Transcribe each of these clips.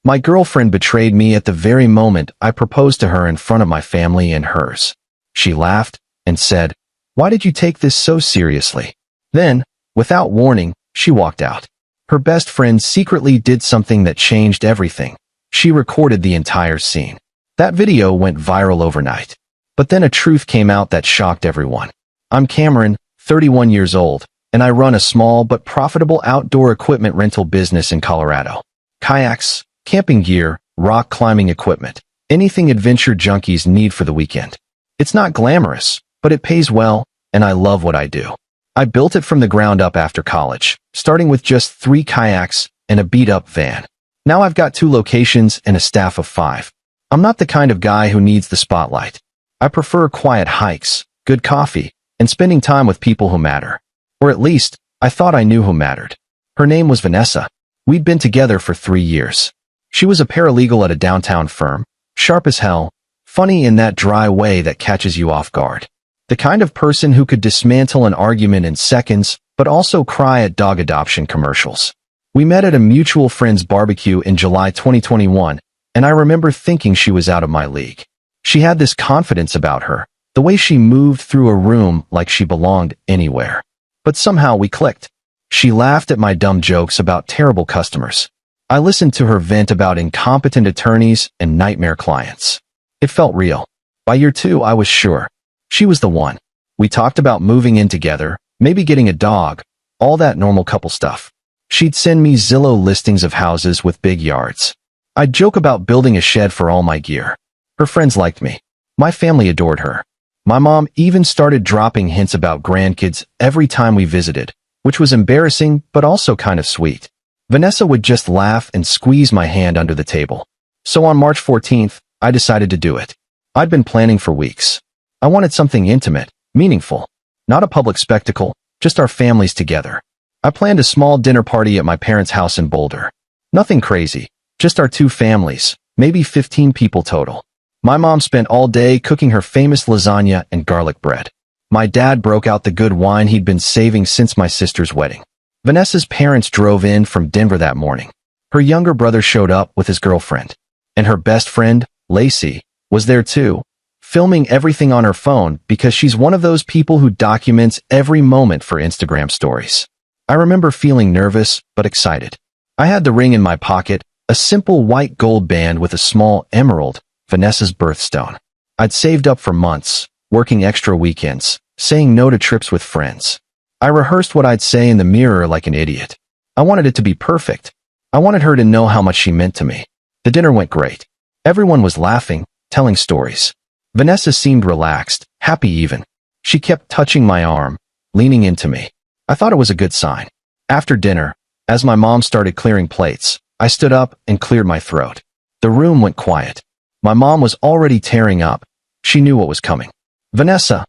My girlfriend betrayed me at the very moment I proposed to her in front of my family and hers. She laughed and said, "Why did you take this so seriously?" Then, without warning, she walked out. Her best friend secretly did something that changed everything. She recorded the entire scene. That video went viral overnight. But then a truth came out that shocked everyone. I'm Cameron, 31 years old, and I run a small but profitable outdoor equipment rental business in Colorado. Kayaks, camping gear, rock climbing equipment, anything adventure junkies need for the weekend. It's not glamorous, but it pays well, and I love what I do. I built it from the ground up after college, starting with just 3 kayaks and a beat-up van. Now I've got 2 locations and a staff of 5. I'm not the kind of guy who needs the spotlight. I prefer quiet hikes, good coffee, and spending time with people who matter. Or at least, I thought I knew who mattered. Her name was Vanessa. We'd been together for 3 years. She was a paralegal at a downtown firm, sharp as hell, funny in that dry way that catches you off guard. The kind of person who could dismantle an argument in seconds, but also cry at dog adoption commercials. We met at a mutual friend's barbecue in July 2021, and I remember thinking she was out of my league. She had this confidence about her, the way she moved through a room like she belonged anywhere. But somehow we clicked. She laughed at my dumb jokes about terrible customers. I listened to her vent about incompetent attorneys and nightmare clients. It felt real. By year 2, I was sure. She was the one. We talked about moving in together, maybe getting a dog, all that normal couple stuff. She'd send me Zillow listings of houses with big yards. I'd joke about building a shed for all my gear. Her friends liked me. My family adored her. My mom even started dropping hints about grandkids every time we visited, which was embarrassing but also kind of sweet. Vanessa would just laugh and squeeze my hand under the table. So on March 14th, I decided to do it. I'd been planning for weeks. I wanted something intimate, meaningful. Not a public spectacle, just our families together. I planned a small dinner party at my parents' house in Boulder. Nothing crazy, just our 2 families, maybe 15 people total. My mom spent all day cooking her famous lasagna and garlic bread. My dad broke out the good wine he'd been saving since my sister's wedding. Vanessa's parents drove in from Denver that morning. Her younger brother showed up with his girlfriend. And her best friend, Lacey, was there too, filming everything on her phone because she's one of those people who documents every moment for Instagram stories. I remember feeling nervous but excited. I had the ring in my pocket, a simple white gold band with a small emerald, Vanessa's birthstone. I'd saved up for months, working extra weekends, saying no to trips with friends. I rehearsed what I'd say in the mirror like an idiot. I wanted it to be perfect. I wanted her to know how much she meant to me. The dinner went great. Everyone was laughing, telling stories. Vanessa seemed relaxed, happy even. She kept touching my arm, leaning into me. I thought it was a good sign. After dinner, as my mom started clearing plates, I stood up and cleared my throat. The room went quiet. My mom was already tearing up. She knew what was coming. "Vanessa,"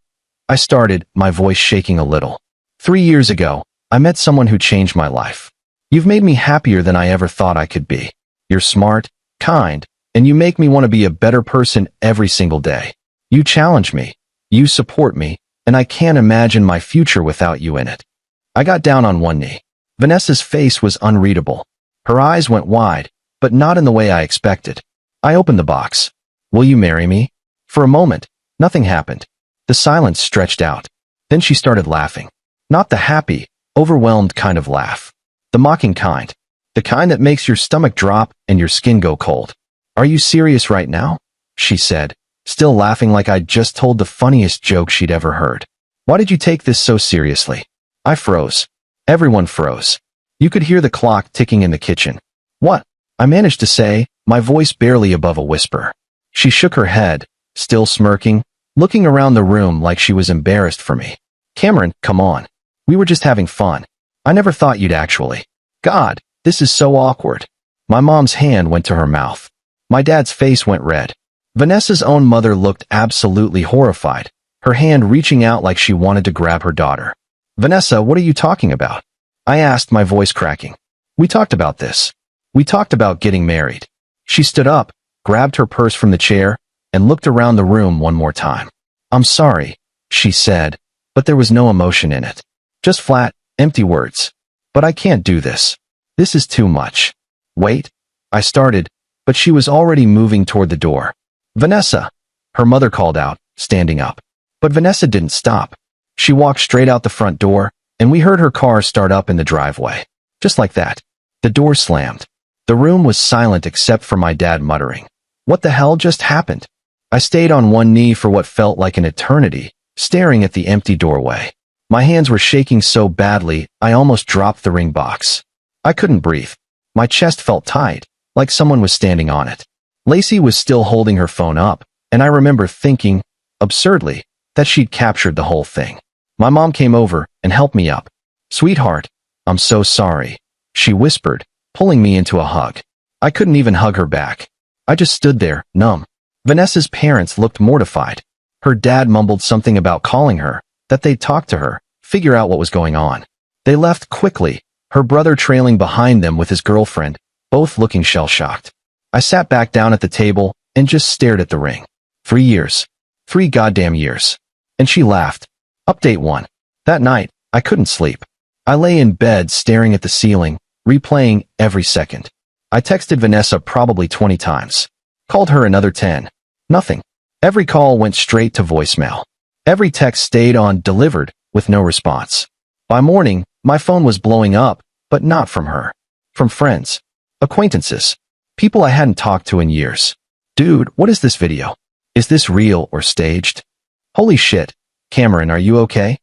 I started, my voice shaking a little. 3 years ago, I met someone who changed my life. You've made me happier than I ever thought I could be. You're smart, kind, and you make me want to be a better person every single day. You challenge me, you support me, and I can't imagine my future without you in it. I got down on one knee. Vanessa's face was unreadable. Her eyes went wide, but not in the way I expected. I opened the box. "Will you marry me?" For a moment, nothing happened. The silence stretched out. Then she started laughing. Not the happy, overwhelmed kind of laugh. The mocking kind. The kind that makes your stomach drop and your skin go cold. "Are you serious right now?" she said, still laughing like I'd just told the funniest joke she'd ever heard. "Why did you take this so seriously?" I froze. Everyone froze. You could hear the clock ticking in the kitchen. "What?" I managed to say, my voice barely above a whisper. She shook her head, still smirking, looking around the room like she was embarrassed for me. "Cameron, come on. We were just having fun. I never thought you'd actually." God, this is so awkward. My mom's hand went to her mouth. My dad's face went red. Vanessa's own mother looked absolutely horrified, her hand reaching out like she wanted to grab her daughter. "Vanessa, what are you talking about?" I asked, my voice cracking. "We talked about this. We talked about getting married." She stood up, grabbed her purse from the chair, and looked around the room one more time. "I'm sorry," she said, but there was no emotion in it. Just flat, empty words. "But I can't do this. This is too much." "Wait," I started, but she was already moving toward the door. "Vanessa!" her mother called out, standing up. But Vanessa didn't stop. She walked straight out the front door, and we heard her car start up in the driveway. Just like that. The door slammed. The room was silent except for my dad muttering, "What the hell just happened?" I stayed on one knee for what felt like an eternity, staring at the empty doorway. My hands were shaking so badly, I almost dropped the ring box. I couldn't breathe. My chest felt tight, like someone was standing on it. Lacey was still holding her phone up, and I remember thinking, absurdly, that she'd captured the whole thing. My mom came over and helped me up. "Sweetheart, I'm so sorry," she whispered, pulling me into a hug. I couldn't even hug her back. I just stood there, numb. Vanessa's parents looked mortified. Her dad mumbled something about calling her, that they'd talk to her, figure out what was going on. They left quickly, her brother trailing behind them with his girlfriend, both looking shell-shocked. I sat back down at the table and just stared at the ring. 3 years. 3 goddamn years. And she laughed. Update 1. That night, I couldn't sleep. I lay in bed staring at the ceiling, replaying every second. I texted Vanessa probably 20 times. Called her another 10. Nothing. Every call went straight to voicemail. Every text stayed on delivered, with no response. By morning, my phone was blowing up, but not from her. From friends. Acquaintances. People I hadn't talked to in years. "Dude, what is this video? Is this real or staged? Holy shit. Cameron, are you okay?"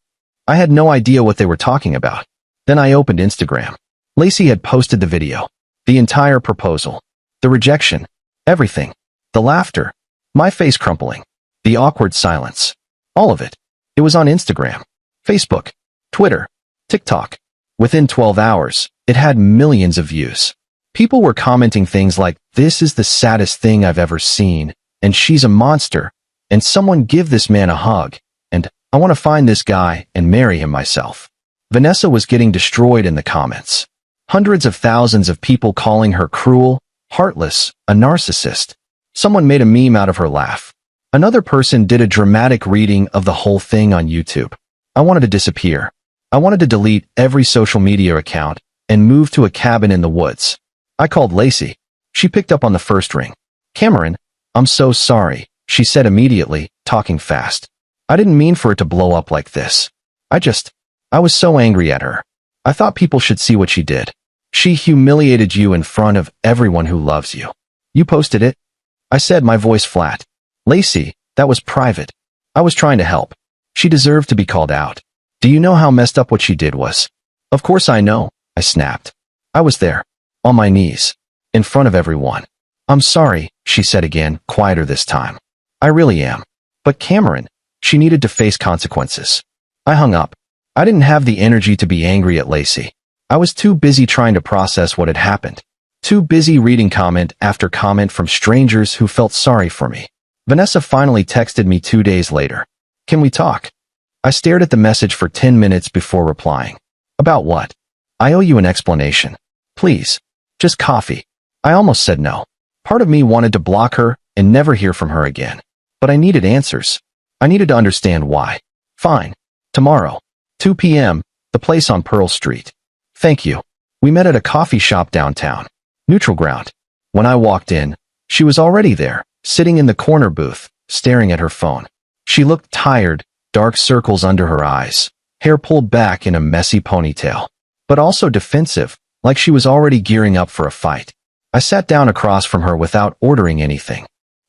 I had no idea what they were talking about. Then I opened Instagram. Lacey had posted the video. The entire proposal. The rejection. Everything. The laughter. My face crumpling. The awkward silence. All of it. It was on Instagram, Facebook, Twitter, TikTok. Within 12 hours, it had millions of views. People were commenting things like, "This is the saddest thing I've ever seen," and "She's a monster," and "Someone give this man a hug," and "I want to find this guy and marry him myself." Vanessa was getting destroyed in the comments. Hundreds of thousands of people calling her cruel, heartless, a narcissist. Someone made a meme out of her laugh. Another person did a dramatic reading of the whole thing on YouTube. I wanted to disappear. I wanted to delete every social media account and move to a cabin in the woods. I called Lacey. She picked up on the first ring. "Cameron, I'm so sorry," she said immediately, talking fast. "I didn't mean for it to blow up like this. I was so angry at her. I thought people should see what she did. She humiliated you in front of everyone who loves you. You posted it?" I said, my voice flat. "Lacey, that was private. I was trying to help. She deserved to be called out. Do you know how messed up what she did was?" "Of course I know," I snapped. "I was there. On my knees. In front of everyone." "I'm sorry," she said again, quieter this time. "I really am. But Cameron," she needed to face consequences. I hung up. I didn't have the energy to be angry at Lacey. I was too busy trying to process what had happened. Too busy reading comment after comment from strangers who felt sorry for me. Vanessa finally texted me 2 days later. "Can we talk?" I stared at the message for 10 minutes before replying. "About what?" "I owe you an explanation. Please. Just coffee." I almost said no. Part of me wanted to block her and never hear from her again. But I needed answers. I needed to understand why. "Fine. Tomorrow. 2 p.m., the place on Pearl Street." "Thank you." We met at a coffee shop downtown. Neutral ground. When I walked in, she was already there, sitting in the corner booth, staring at her phone. She looked tired, dark circles under her eyes, hair pulled back in a messy ponytail. But also defensive, like she was already gearing up for a fight. I sat down across from her without ordering anything.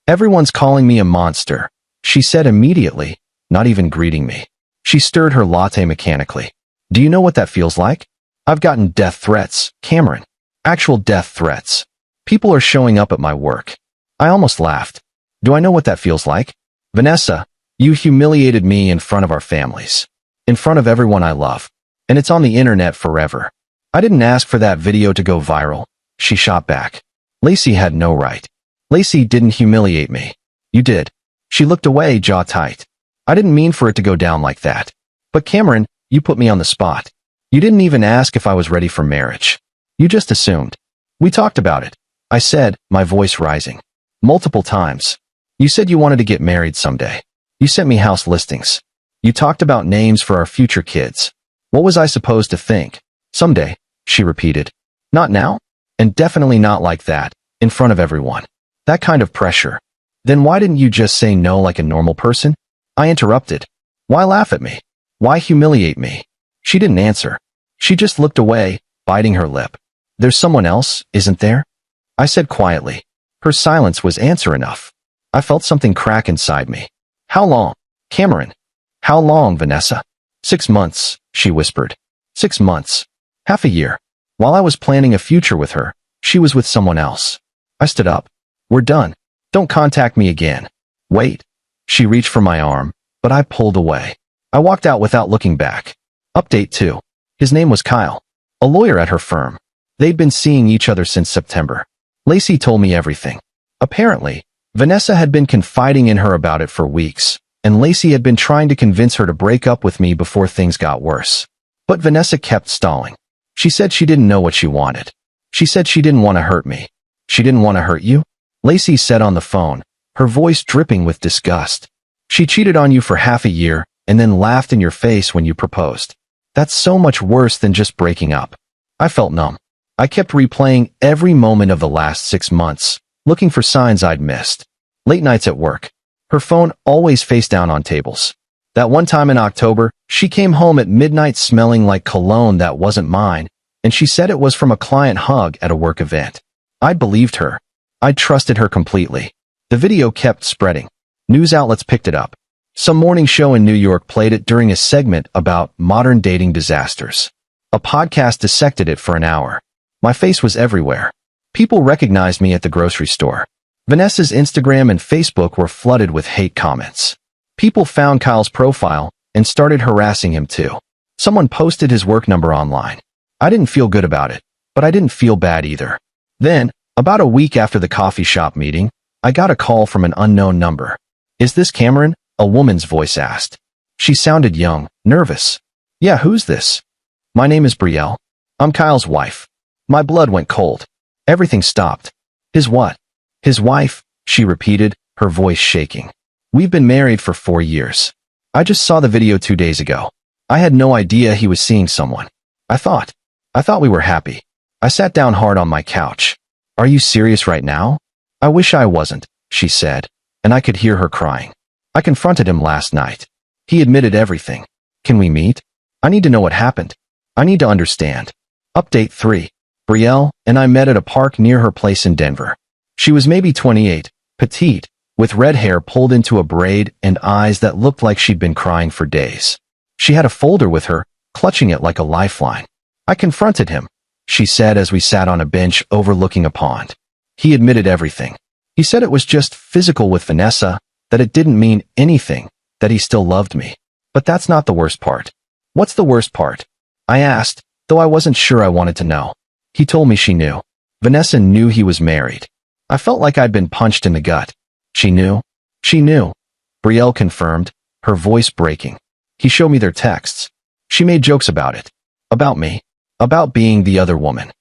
"Everyone's calling me a monster," she said immediately, not even greeting me. She stirred her latte mechanically. "Do you know what that feels like? I've gotten death threats, Cameron. Actual death threats. People are showing up at my work." I almost laughed. "Do I know what that feels like? Vanessa, you humiliated me in front of our families. In front of everyone I love. And it's on the internet forever. I didn't ask for that video to go viral," she shot back. "Lacey had no right. Lacey didn't humiliate me. You did." She looked away, jaw tight. "I didn't mean for it to go down like that. But Cameron, you put me on the spot. You didn't even ask if I was ready for marriage. You just assumed. We talked about it," I said, my voice rising. "Multiple times. You said you wanted to get married someday. You sent me house listings. You talked about names for our future kids. What was I supposed to think? Someday," she repeated. "Not now? And definitely not like that, in front of everyone." That kind of pressure. Then why didn't you just say no like a normal person? I interrupted. Why laugh at me? Why humiliate me? She didn't answer. She just looked away, biting her lip. There's someone else, isn't there? I said quietly. Her silence was answer enough. I felt something crack inside me. How long? Cameron. How long, Vanessa? 6 months, she whispered. 6 months. Half a year. While I was planning a future with her, she was with someone else. I stood up. We're done. Don't contact me again. Wait. She reached for my arm, but I pulled away. I walked out without looking back. Update 2. His name was Kyle, a lawyer at her firm. They'd been seeing each other since September. Lacey told me everything. Apparently, Vanessa had been confiding in her about it for weeks, and Lacey had been trying to convince her to break up with me before things got worse. But Vanessa kept stalling. She said she didn't know what she wanted. She said she didn't want to hurt me. She didn't want to hurt you? Lacey said on the phone, her voice dripping with disgust. She cheated on you for half a year and then laughed in your face when you proposed. That's so much worse than just breaking up. I felt numb. I kept replaying every moment of the last 6 months, looking for signs I'd missed. Late nights at work. Her phone always face down on tables. That one time in October, she came home at midnight smelling like cologne that wasn't mine, and she said it was from a client hug at a work event. I'd believed her. I'd trusted her completely. The video kept spreading. News outlets picked it up. Some morning show in New York played it during a segment about modern dating disasters. A podcast dissected it for an hour. My face was everywhere. People recognized me at the grocery store. Vanessa's Instagram and Facebook were flooded with hate comments. People found Kyle's profile and started harassing him too. Someone posted his work number online. I didn't feel good about it, but I didn't feel bad either. Then, about a week after the coffee shop meeting, I got a call from an unknown number. Is this Cameron? A woman's voice asked. She sounded young, nervous. Yeah, who's this? My name is Brielle. I'm Kyle's wife. My blood went cold. Everything stopped. His what? His wife, she repeated, her voice shaking. We've been married for 4 years. I just saw the video 2 days ago. I had no idea he was seeing someone. I thought we were happy. I sat down hard on my couch. Are you serious right now? I wish I wasn't, she said, and I could hear her crying. I confronted him last night. He admitted everything. Can we meet? I need to know what happened. I need to understand. Update 3. Brielle and I met at a park near her place in Denver. She was maybe 28, petite, with red hair pulled into a braid and eyes that looked like she'd been crying for days. She had a folder with her, clutching it like a lifeline. I confronted him, she said as we sat on a bench overlooking a pond. He admitted everything. He said it was just physical with Vanessa, that it didn't mean anything, that he still loved me. But that's not the worst part. What's the worst part? I asked, though I wasn't sure I wanted to know. He told me she knew. Vanessa knew he was married. I felt like I'd been punched in the gut. She knew? She knew. Brielle confirmed, her voice breaking. He showed me their texts. She made jokes about it. About me. About being the other woman.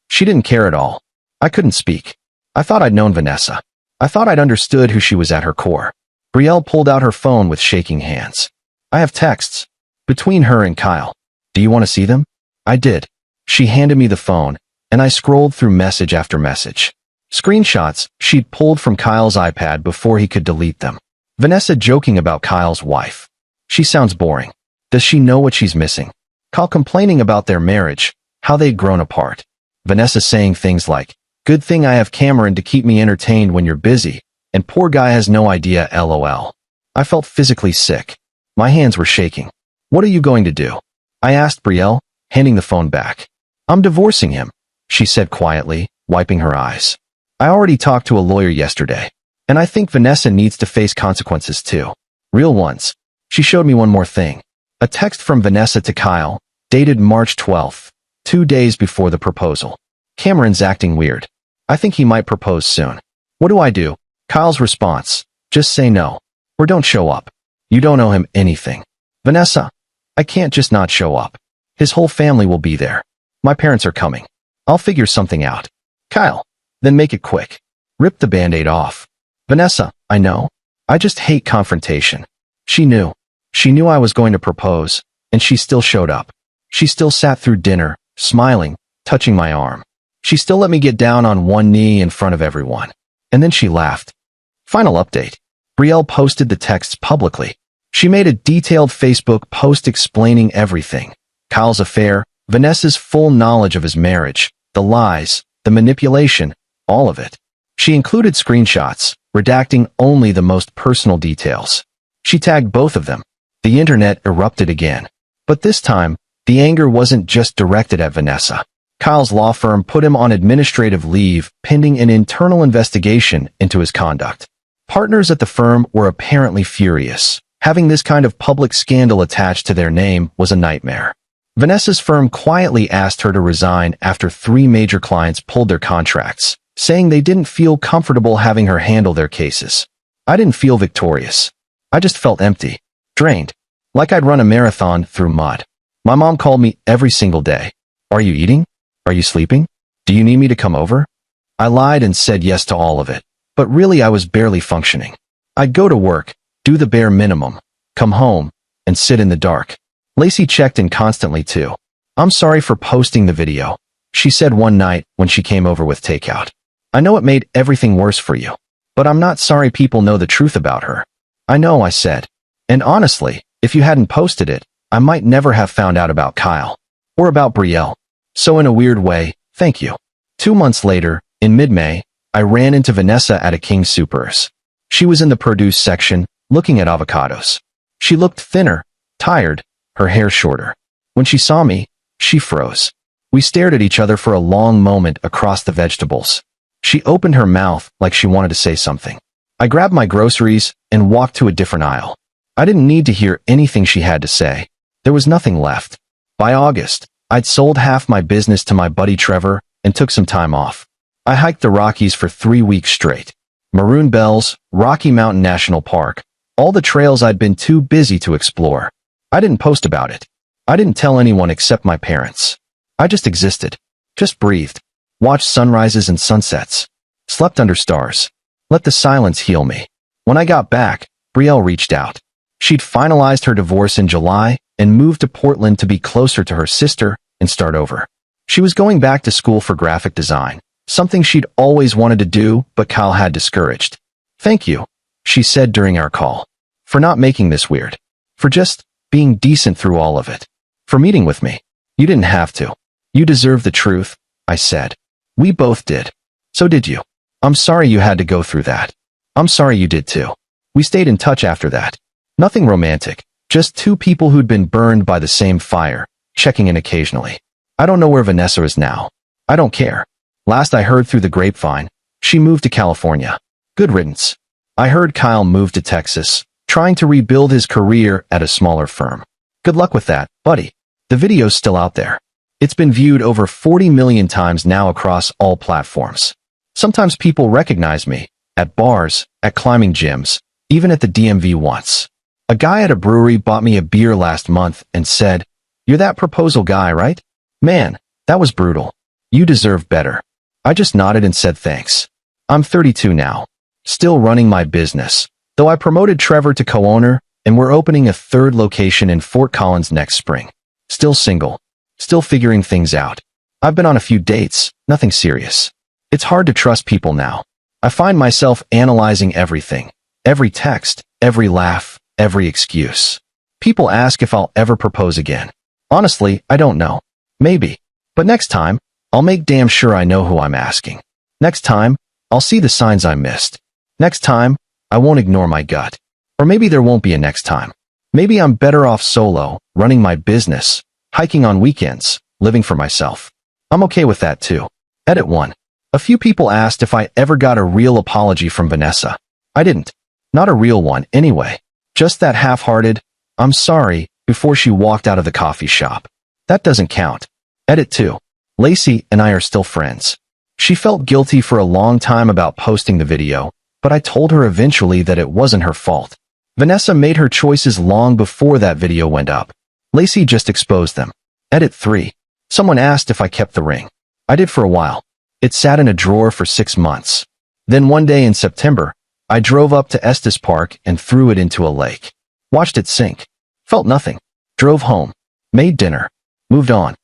She didn't care at all. I couldn't speak. I thought I'd known Vanessa. I thought I'd understood who she was at her core. Brielle pulled out her phone with shaking hands. I have texts. Between her and Kyle. Do you want to see them? I did. She handed me the phone, and I scrolled through message after message. Screenshots she'd pulled from Kyle's iPad before he could delete them. Vanessa joking about Kyle's wife. She sounds boring. Does she know what she's missing? Kyle complaining about their marriage, how they'd grown apart. Vanessa saying things like, good thing I have Cameron to keep me entertained when you're busy, and poor guy has no idea, LOL. I felt physically sick. My hands were shaking. What are you going to do? I asked Brielle, handing the phone back. I'm divorcing him, she said quietly, wiping her eyes. I already talked to a lawyer yesterday, and I think Vanessa needs to face consequences too. Real ones. She showed me one more thing. A text from Vanessa to Kyle, dated March 12th, 2 days before the proposal. Cameron's acting weird. I think he might propose soon. What do I do? Kyle's response. Just say no. Or don't show up. You don't owe him anything. Vanessa, I can't just not show up. His whole family will be there. My parents are coming. I'll figure something out. Kyle, then make it quick. Rip the Band-Aid off. Vanessa, I know. I just hate confrontation. She knew. She knew I was going to propose, and she still showed up. She still sat through dinner, smiling, touching my arm. She still let me get down on one knee in front of everyone. And then she laughed. Final update. Brielle posted the texts publicly. She made a detailed Facebook post explaining everything. Kyle's affair, Vanessa's full knowledge of his marriage, the lies, the manipulation, all of it. She included screenshots, redacting only the most personal details. She tagged both of them. The internet erupted again. But this time, the anger wasn't just directed at Vanessa. Kyle's law firm put him on administrative leave pending an internal investigation into his conduct. Partners at the firm were apparently furious. Having this kind of public scandal attached to their name was a nightmare. Vanessa's firm quietly asked her to resign after 3 major clients pulled their contracts, saying they didn't feel comfortable having her handle their cases. I didn't feel victorious. I just felt empty, drained, like I'd run a marathon through mud. My mom called me every single day. Are you eating? Are you sleeping? Do you need me to come over? I lied and said yes to all of it, but really I was barely functioning. I'd go to work, do the bare minimum, come home, and sit in the dark. Lacey checked in constantly too. I'm sorry for posting the video, she said one night when she came over with takeout. I know it made everything worse for you, but I'm not sorry people know the truth about her. I know, I said. And honestly, if you hadn't posted it, I might never have found out about Kyle. Or about Brielle. So in a weird way, thank you. 2 months later, in mid-May, I ran into Vanessa at a King Soopers. She was in the produce section, looking at avocados. She looked thinner, tired, her hair shorter. When she saw me, she froze. We stared at each other for a long moment across the vegetables. She opened her mouth like she wanted to say something. I grabbed my groceries and walked to a different aisle. I didn't need to hear anything she had to say. There was nothing left. By August, I'd sold half my business to my buddy Trevor and took some time off. I hiked the Rockies for 3 weeks straight. Maroon Bells, Rocky Mountain National Park, all the trails I'd been too busy to explore. I didn't post about it. I didn't tell anyone except my parents. I just existed. Just breathed. Watched sunrises and sunsets. Slept under stars. Let the silence heal me. When I got back, Brielle reached out. She'd finalized her divorce in July and moved to Portland to be closer to her sister and start over. She was going back to school for graphic design, something she'd always wanted to do, but Kyle had discouraged. Thank you, she said during our call, for not making this weird, for just being decent through all of it, for meeting with me. You didn't have to. You deserve the truth, I said. We both did. So did you. I'm sorry you had to go through that. I'm sorry you did too. We stayed in touch after that. Nothing romantic, just 2 people who'd been burned by the same fire, checking in occasionally. I don't know where Vanessa is now. I don't care. Last I heard through the grapevine, she moved to California. Good riddance. I heard Kyle moved to Texas, trying to rebuild his career at a smaller firm. Good luck with that, buddy. The video's still out there. It's been viewed over 40 million times now across all platforms. Sometimes people recognize me, at bars, at climbing gyms, even at the DMV once. A guy at a brewery bought me a beer last month and said, "You're that proposal guy, right? Man, that was brutal. You deserve better." I just nodded and said thanks. I'm 32 now, still running my business, though I promoted Trevor to co-owner, and we're opening a 3rd location in Fort Collins next spring. Still single, still figuring things out. I've been on a few dates, nothing serious. It's hard to trust people now. I find myself analyzing everything, every text, every laugh, every excuse. People ask if I'll ever propose again. Honestly, I don't know. Maybe. But next time, I'll make damn sure I know who I'm asking. Next time, I'll see the signs I missed. Next time, I won't ignore my gut. Or maybe there won't be a next time. Maybe I'm better off solo, running my business, hiking on weekends, living for myself. I'm okay with that too. Edit 1. A few people asked if I ever got a real apology from Vanessa. I didn't. Not a real one, anyway. Just that half-hearted, "I'm sorry," before she walked out of the coffee shop. That doesn't count. Edit 2. Lacey and I are still friends. She felt guilty for a long time about posting the video, but I told her eventually that it wasn't her fault. Vanessa made her choices long before that video went up. Lacey just exposed them. Edit 3. Someone asked if I kept the ring. I did for a while. It sat in a drawer for 6 months. Then one day in September, I drove up to Estes Park and threw it into a lake. Watched it sink. Felt nothing. Drove home. Made dinner. Moved on.